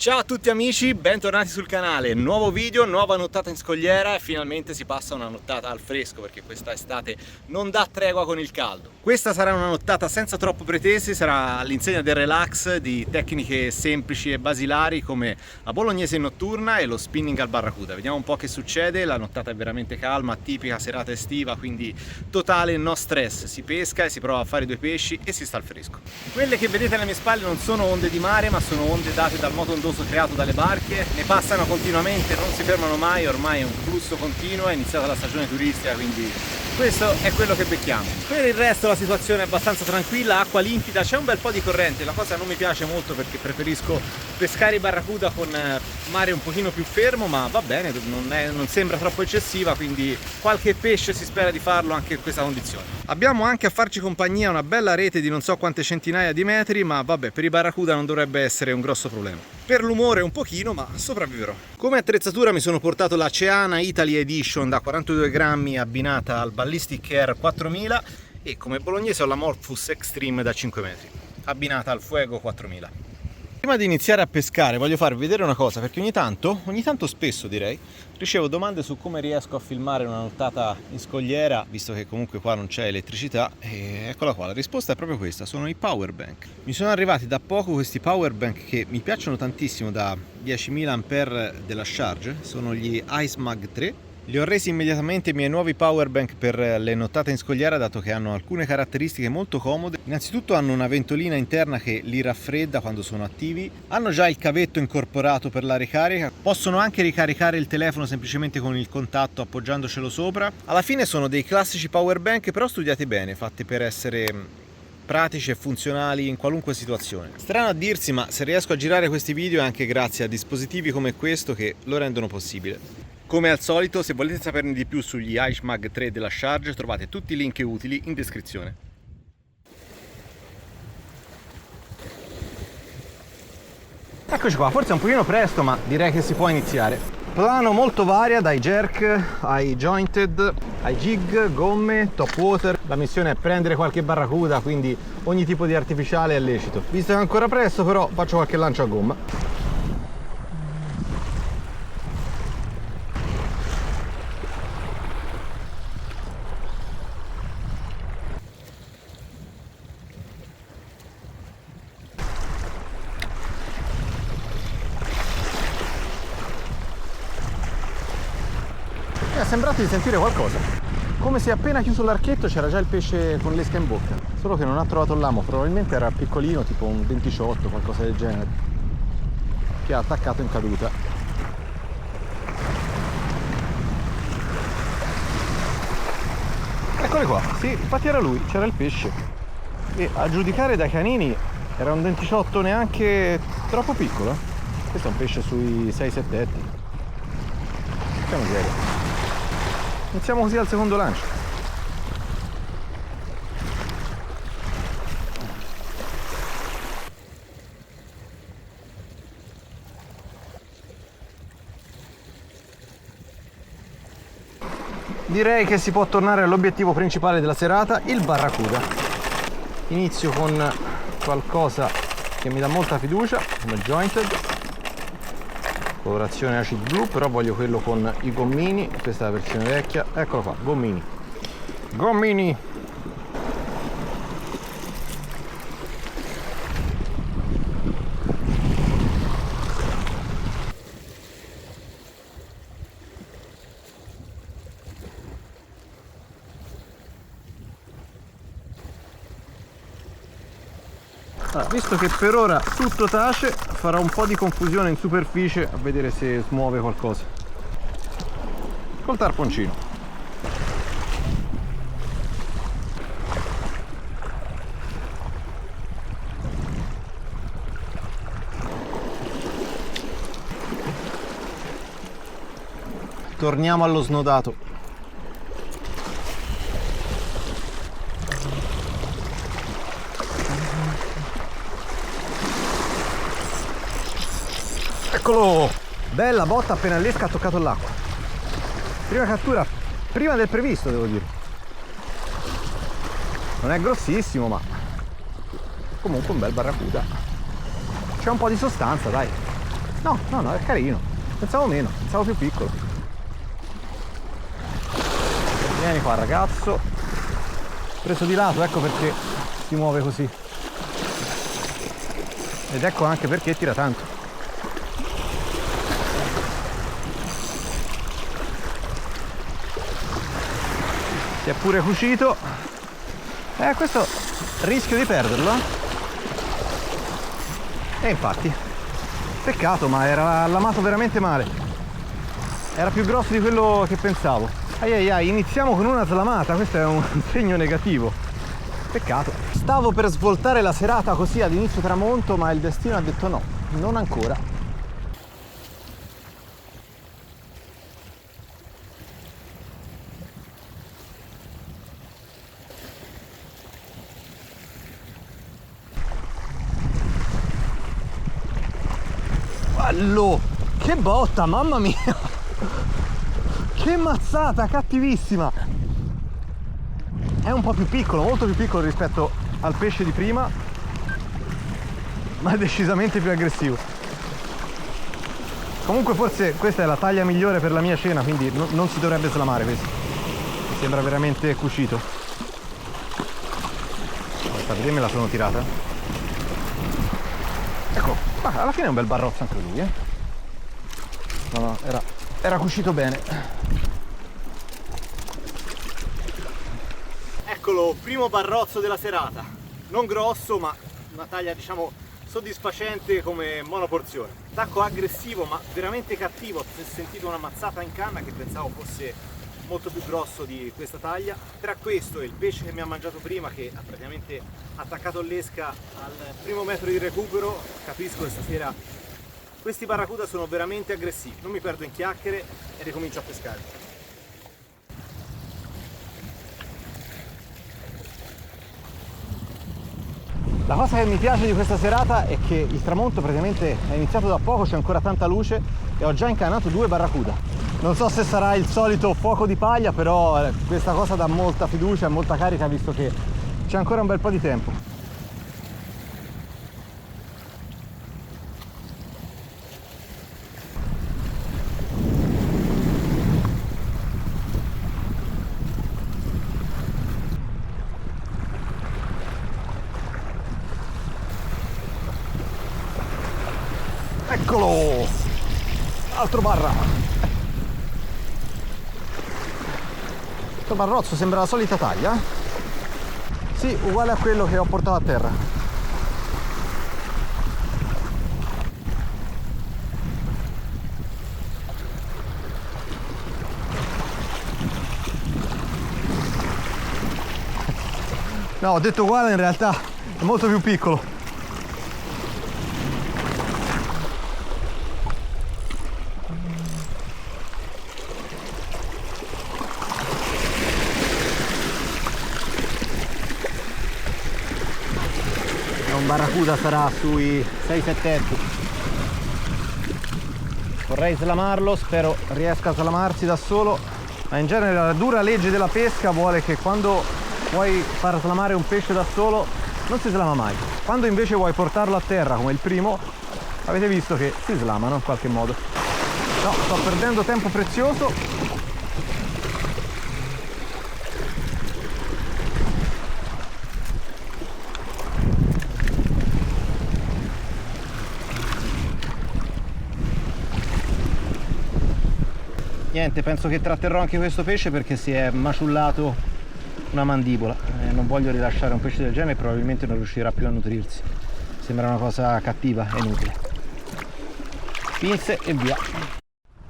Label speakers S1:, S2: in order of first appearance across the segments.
S1: Ciao a tutti amici, bentornati sul canale, nuovo video, nuova nottata in scogliera e finalmente si passa una nottata al fresco perché questa estate non dà tregua con il caldo. Questa sarà una nottata senza troppo pretese, sarà all'insegna del relax, di tecniche semplici e basilari come la bolognese notturna e lo spinning al barracuda. Vediamo un po' che succede, la nottata è veramente calma, tipica serata estiva, quindi totale no stress, si pesca e si prova a fare due pesci e si sta al fresco. Quelle che vedete alle mie spalle non sono onde di mare ma sono onde date dal moto ondoso creato dalle barche, ne passano continuamente, non si fermano mai, ormai è un flusso continuo, è iniziata la stagione turistica, quindi questo è quello che becchiamo. Per il resto la situazione è abbastanza tranquilla, acqua limpida, c'è un bel po' di corrente, la cosa non mi piace molto perché preferisco pescare i barracuda con mare un pochino più fermo, ma va bene, non sembra troppo eccessiva, quindi qualche pesce si spera di farlo anche in questa condizione. Abbiamo anche a farci compagnia una bella rete di non so quante centinaia di metri, ma vabbè, per i barracuda non dovrebbe essere un grosso problema. Per l'umore un pochino, ma sopravviverò. Come attrezzatura mi sono portato la Ceana Italy Edition da 42 grammi abbinata al Ballistic Air 4000 e come bolognese ho la Morphus Extreme da 5 metri abbinata al Fuego 4000. Prima di iniziare a pescare voglio farvi vedere una cosa, perché ogni tanto spesso direi, ricevo domande su come riesco a filmare una nottata in scogliera, visto che comunque qua non c'è elettricità, e eccola qua, la risposta è proprio questa, sono i power bank. Mi sono arrivati da poco questi power bank che mi piacciono tantissimo, da 10.000 mAh della Charge, sono gli iSmag 3. Li ho resi immediatamente i miei nuovi power bank per le nottate in scogliera, dato che hanno alcune caratteristiche molto comode. Innanzitutto hanno una ventolina interna che li raffredda quando sono attivi, hanno già il cavetto incorporato per la ricarica, possono anche ricaricare il telefono semplicemente con il contatto appoggiandocelo sopra. Alla fine sono dei classici power bank però studiati bene, fatti per essere pratici e funzionali in qualunque situazione. Strano a dirsi, ma se riesco a girare questi video è anche grazie a dispositivi come questo che lo rendono possibile. Come al solito, se volete saperne di più sugli iSmag 3 della Charge, trovate tutti i link utili in descrizione. Eccoci qua, forse è un pochino presto, ma direi che si può iniziare. Plano molto varia, dai jerk ai jointed, ai jig, gomme, top water. La missione è prendere qualche barracuda, quindi ogni tipo di artificiale è lecito. Visto che è ancora presto, però faccio qualche lancio a gomma. Mi è sembrato di sentire qualcosa, come se appena chiuso l'archetto c'era già il pesce con l'esca in bocca, solo che non ha trovato l'amo, probabilmente era piccolino, tipo un 28, qualcosa del genere, che ha attaccato in caduta. Eccole qua, sì, infatti era lui, c'era il pesce, e a giudicare dai canini era un 28 neanche troppo piccolo. Questo è un pesce sui 6-7 etti. Che miseria. Iniziamo così al secondo lancio. Direi che si può tornare all'obiettivo principale della serata, il barracuda. Inizio con qualcosa che mi dà molta fiducia, come jointed. Colorazione acid blu, però voglio quello con i gommini, questa è la versione vecchia, eccolo qua, gommini. Gommini! Allora, visto che per ora tutto tace, farò un po' di confusione in superficie a vedere se smuove qualcosa. Col tarponcino. Torniamo allo snodato. Eccolo! Bella botta, appena l'esca ha toccato l'acqua. Prima cattura, prima del previsto, devo dire. Non è grossissimo, ma comunque un bel barracuda. C'è un po' di sostanza, dai.
S2: No, no, no, è carino. Pensavo meno, pensavo più piccolo. Vieni qua ragazzo. Preso di lato, ecco perché si muove così. Ed ecco anche perché tira tanto. Si è pure cucito. Questo rischio di perderlo. E infatti, peccato, ma era allamato veramente male. Era più grosso di quello che pensavo. Ai ai ai, iniziamo con una slamata, questo è un segno negativo. Peccato. Stavo per svoltare la serata così ad inizio tramonto, ma il destino ha detto no, non ancora. Bello! Che botta, mamma mia! Che mazzata, cattivissima! È un po' più piccolo, molto più piccolo rispetto al pesce di prima, ma è decisamente più aggressivo. Comunque forse questa è la taglia migliore per la mia cena, quindi non si dovrebbe slamare questo. Mi sembra veramente cucito. Aspetta, vedi, me la sono tirata. Ecco, ma alla fine è un bel barrozzo anche lui, No, era cucito bene. Eccolo, primo barrozzo della serata. Non grosso, ma una taglia diciamo soddisfacente come monoporzione. Tacco aggressivo ma veramente cattivo. Ho sentito una mazzata in canna che pensavo fosse molto più grosso di questa taglia. Tra questo e il pesce che mi ha mangiato prima, che ha praticamente attaccato l'esca al primo metro di recupero, capisco che stasera questi barracuda sono veramente aggressivi. Non mi perdo in chiacchiere e ricomincio a pescare. La cosa che mi piace di questa serata è che il tramonto praticamente è iniziato da poco, c'è ancora tanta luce e ho già incannato 2 barracuda. Non so se sarà il solito fuoco di paglia, però questa cosa dà molta fiducia e molta carica visto che c'è ancora un bel po' di tempo. Eccolo! Altro barra! Questo barrozzo sembra la solita taglia. Sì, uguale a quello che ho portato a terra. No, ho detto uguale, in realtà è molto più piccolo. Barracuda sarà sui 6-7 etti. Vorrei slamarlo, spero riesca a slamarsi da solo, ma in genere la dura legge della pesca vuole che quando vuoi far slamare un pesce da solo non si slama mai. Quando invece vuoi portarlo a terra come il primo, avete visto che si slamano in qualche modo. No, sto perdendo tempo prezioso. Niente, penso che tratterrò anche questo pesce perché si è maciullato una mandibola. Non voglio rilasciare un pesce del genere e probabilmente non riuscirà più a nutrirsi. Sembra una cosa cattiva e inutile. Pinze e via.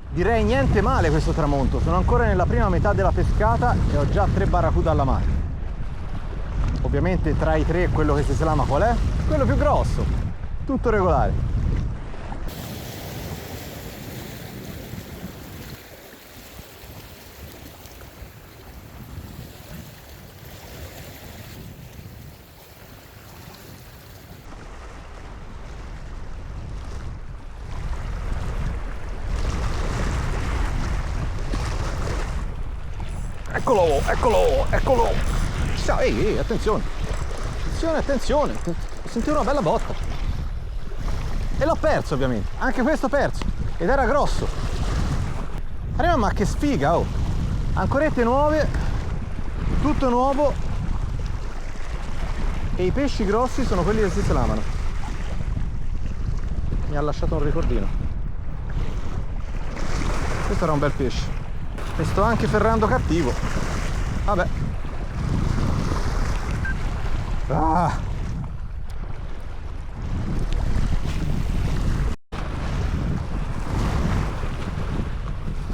S2: Direi niente male questo tramonto. Sono ancora nella prima metà della pescata e ho già 3 barracuda alla mare. Ovviamente tra i 3 quello che si slama qual è? Quello più grosso. Tutto regolare. Eccolo, eccolo, eccolo! Ehi, attenzione! Attenzione, attenzione! Ho sentito una bella botta! E l'ho perso ovviamente, anche questo perso, ed era grosso. Ma che sfiga, oh! Ancorette nuove, tutto nuovo, e i pesci grossi sono quelli che si slamano. Mi ha lasciato un ricordino. Questo era un bel pesce. E sto anche ferrando cattivo. Vabbè. Ah!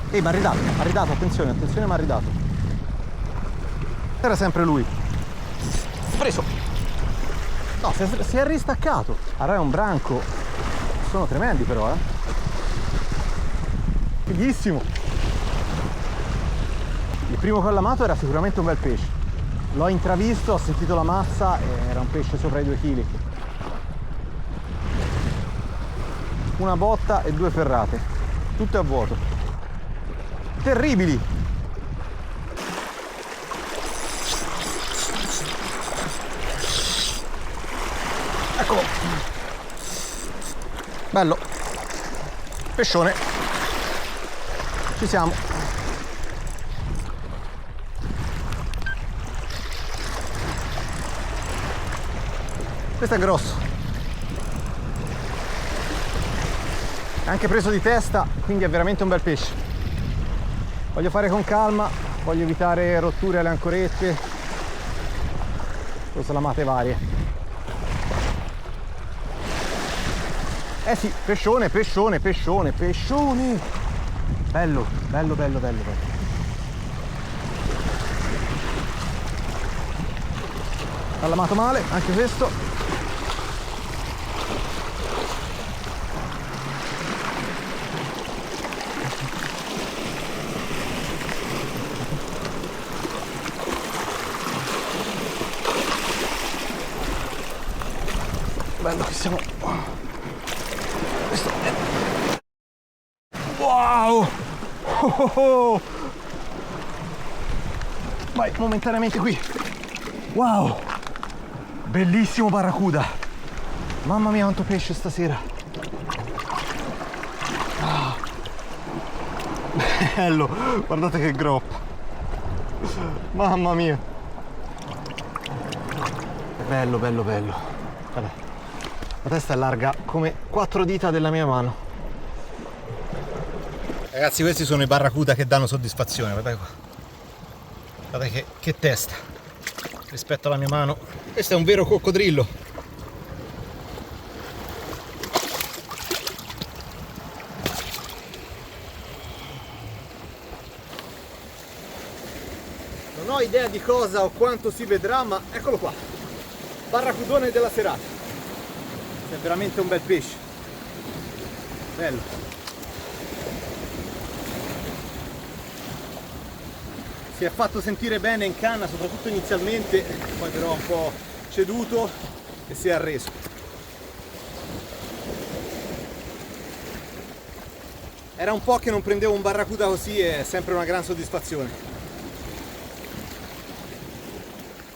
S2: Ehi, mi ha ridato, attenzione, attenzione, mi ha ridato. Era sempre lui. Preso. No, si è ristaccato. Allora è un branco. Sono tremendi però, Fighissimo. Il primo che ho lamato era sicuramente un bel pesce. L'ho intravisto, ho sentito la mazza e era un pesce sopra i 2 kg. Una botta e 2 ferrate. Tutte a vuoto. Terribili. Eccolo. Bello. Pescione. Ci siamo. Questo è grosso. È anche preso di testa, quindi è veramente un bel pesce. Voglio fare con calma, voglio evitare rotture alle ancorette, o slamate varie. Eh sì, pescione, pescione, pescione, pescione! Bello, bello, bello, bello, bello. Ha lamato male, anche questo. Bello che siamo. Questo è... Wow! Oh oh oh. Vai momentaneamente qui. Wow! Bellissimo barracuda. Mamma mia quanto pesce stasera. Ah. Bello, guardate che groppa. Mamma mia. Bello, bello, bello. Vabbè. La testa è larga come 4 dita della mia mano. Ragazzi, questi sono i barracuda che danno soddisfazione. Guardate qua. Guardate che testa rispetto alla mia mano. Questo è un vero coccodrillo. Non ho idea di cosa o quanto si vedrà, ma eccolo qua. Barracudone della serata. È veramente un bel pesce. Bello. Si è fatto sentire bene in canna, soprattutto inizialmente, poi però un po' ceduto e si è arreso. Era un po' che non prendevo un barracuda così, è sempre una gran soddisfazione.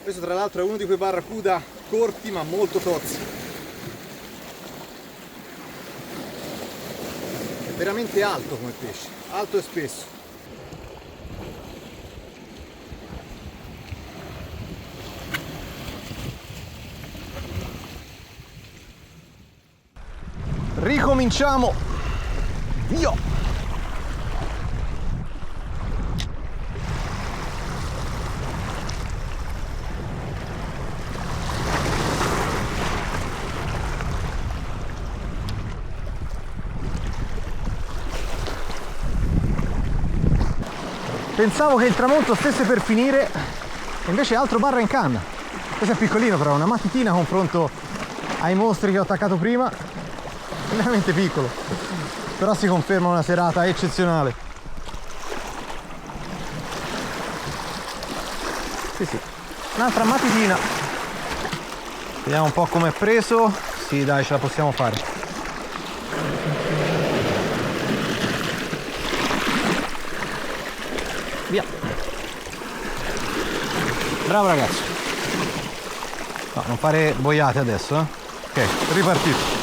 S2: Questo tra l'altro è uno di quei barracuda corti ma molto tozzi. Veramente alto come pesce, alto e spesso. Ricominciamo. Via. Pensavo che il tramonto stesse per finire, invece altro barra in canna. Questo è piccolino però, una matitina a confronto ai mostri che ho attaccato prima. È veramente piccolo, però si conferma una serata eccezionale. Sì sì, un'altra matitina. Vediamo un po' come è preso. Sì dai, ce la possiamo fare. Via. Bravo ragazzo. No, non fare boiate adesso, Ok, ripartito.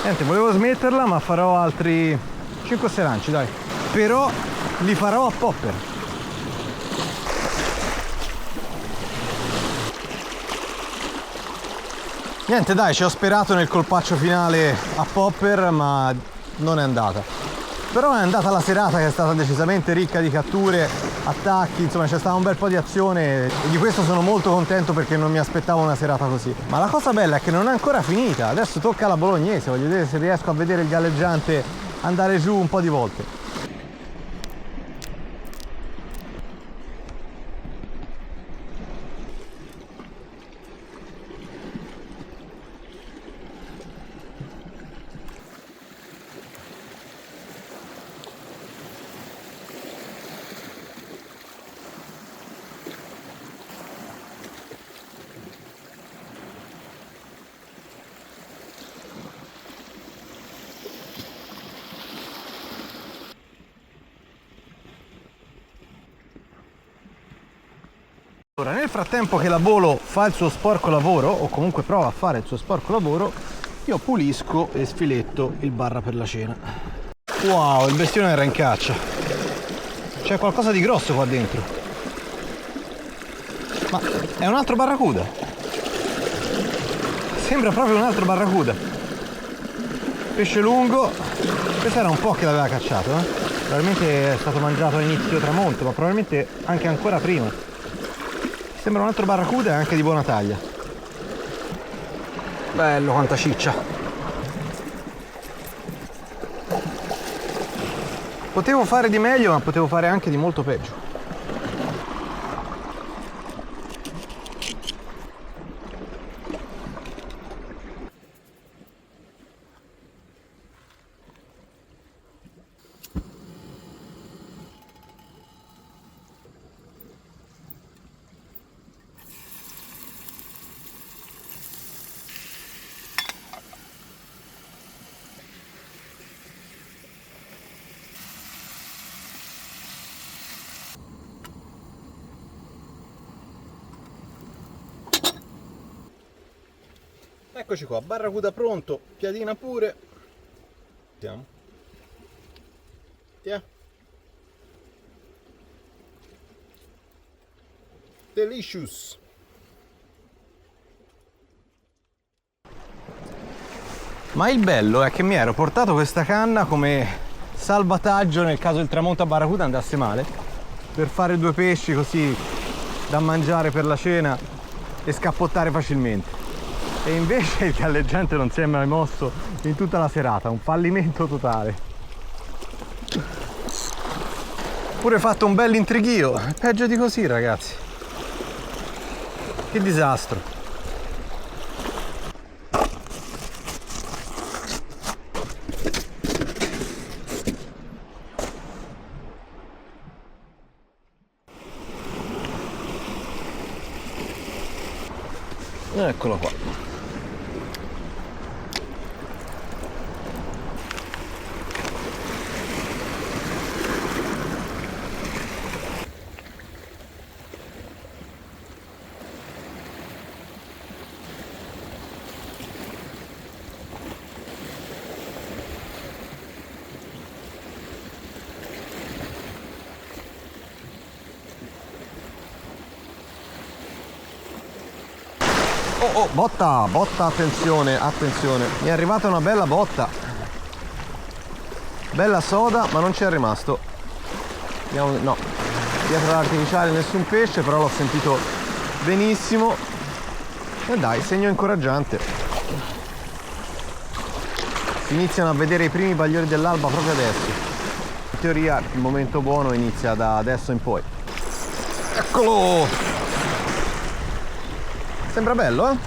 S3: Niente, volevo smetterla, ma farò altri 5-6 lanci, dai. Però li farò a popper. Niente, dai, ci ho sperato nel colpaccio finale a popper, ma non è andata. Però è andata la serata, che è stata decisamente ricca di catture, attacchi, insomma c'è stato un bel po' di azione e di questo sono molto contento, perché non mi aspettavo una serata così. Ma la cosa bella è che non è ancora finita, adesso tocca alla bolognese, voglio vedere se riesco a vedere il galleggiante andare giù un po' di volte. Ora, nel frattempo che la Bolo fa il suo sporco lavoro, o comunque prova a fare il suo sporco lavoro, io pulisco e sfiletto il barra per la cena. Wow, il bestione era in caccia. C'è qualcosa di grosso qua dentro. Ma è un altro barracuda. Sembra proprio un altro barracuda. Pesce lungo. Questo era un po' che l'aveva cacciato, eh? Probabilmente è stato mangiato a inizio tramonto, ma probabilmente anche ancora prima. Sembra un altro barracuda e anche di buona taglia. Bello, quanta ciccia. Potevo fare di meglio, ma potevo fare anche di molto peggio. Eccoci qua, barracuda pronto, piadina pure. Vediamo. Yeah. Delicious. Ma il bello è che mi ero portato questa canna come salvataggio nel caso il tramonto a barracuda andasse male, per fare 2 pesci così da mangiare per la cena e scappottare facilmente. E invece il galleggiante non si è mai mosso in tutta la serata, un fallimento totale. Pure fatto un bel intrighio, peggio di così, ragazzi. Che disastro. Eccolo qua. Oh, botta, botta, attenzione, attenzione. Mi è arrivata una bella botta. Bella soda, ma non c'è rimasto. Andiamo, no, dietro l'artificiale nessun pesce, però l'ho sentito benissimo. E dai, segno incoraggiante. Si iniziano a vedere i primi bagliori dell'alba proprio adesso. In teoria il momento buono inizia da adesso in poi. Eccolo! Sembra bello, eh?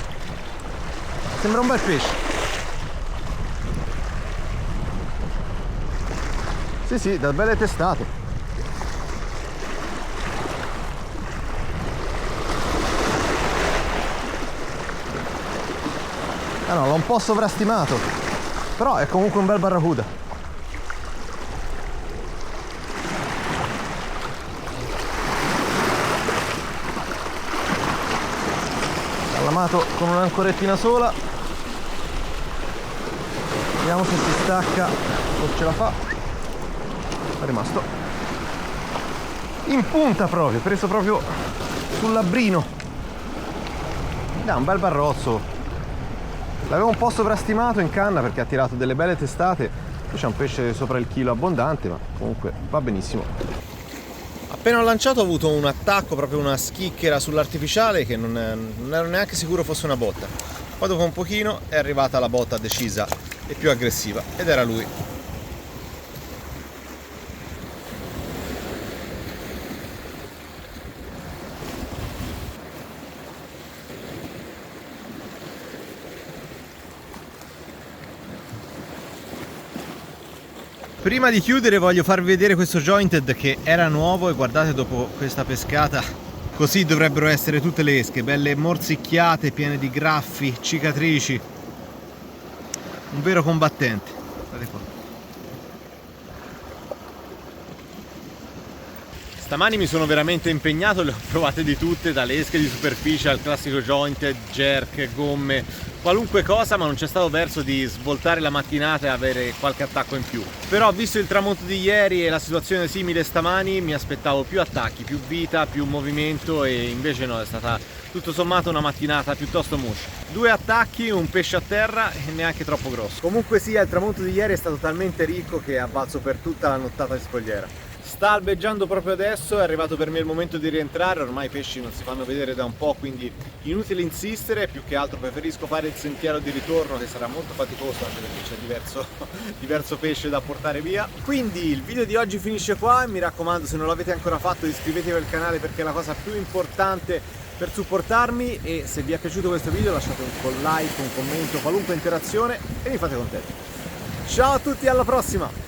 S3: Sembra un bel pesce. Sì, sì, da belle testate. Ah no, l'ho un po' sovrastimato. Però è comunque un bel barracuda. Allamato con un'ancorettina sola. Vediamo se si stacca o ce la fa. È rimasto in punta proprio, preso proprio sul labbrino. È un bel barrozzo. L'avevo un po' sovrastimato in canna perché ha tirato delle belle testate. Qui c'è un pesce sopra il chilo abbondante, ma comunque va benissimo. Appena ho lanciato ho avuto un attacco, proprio una schicchera sull'artificiale che non ero neanche sicuro fosse una botta. Poi dopo un pochino è arrivata la botta decisa e più aggressiva ed era lui. Prima di chiudere voglio farvi vedere questo jointed che era nuovo e guardate, dopo questa pescata così dovrebbero essere tutte le esche, belle morsicchiate, piene di graffi, cicatrici. Un vero combattente. Guardate qua.
S1: Stamani mi sono veramente impegnato, le ho provate di tutte, dalle esche di superficie al classico jointed, jerk, gomme, qualunque cosa, ma non c'è stato verso di svoltare la mattinata e avere qualche attacco in più. Però visto il tramonto di ieri e la situazione simile stamani mi aspettavo più attacchi, più vita, più movimento e invece no, è stata tutto sommato una mattinata piuttosto muscia. 2 attacchi, un pesce a terra e neanche troppo grosso. Comunque sia, il tramonto di ieri è stato talmente ricco che ha valso per tutta la nottata di scogliera. Sta albeggiando proprio adesso, è arrivato per me il momento di rientrare, ormai i pesci non si fanno vedere da un po', quindi inutile insistere, più che altro preferisco fare il sentiero di ritorno che sarà molto faticoso anche perché c'è diverso pesce da portare via. Quindi il video di oggi finisce qua e mi raccomando, se non l'avete ancora fatto iscrivetevi al canale perché è la cosa più importante per supportarmi, e se vi è piaciuto questo video lasciate un like, un commento, qualunque interazione e mi fate contenti. Ciao a tutti, alla prossima!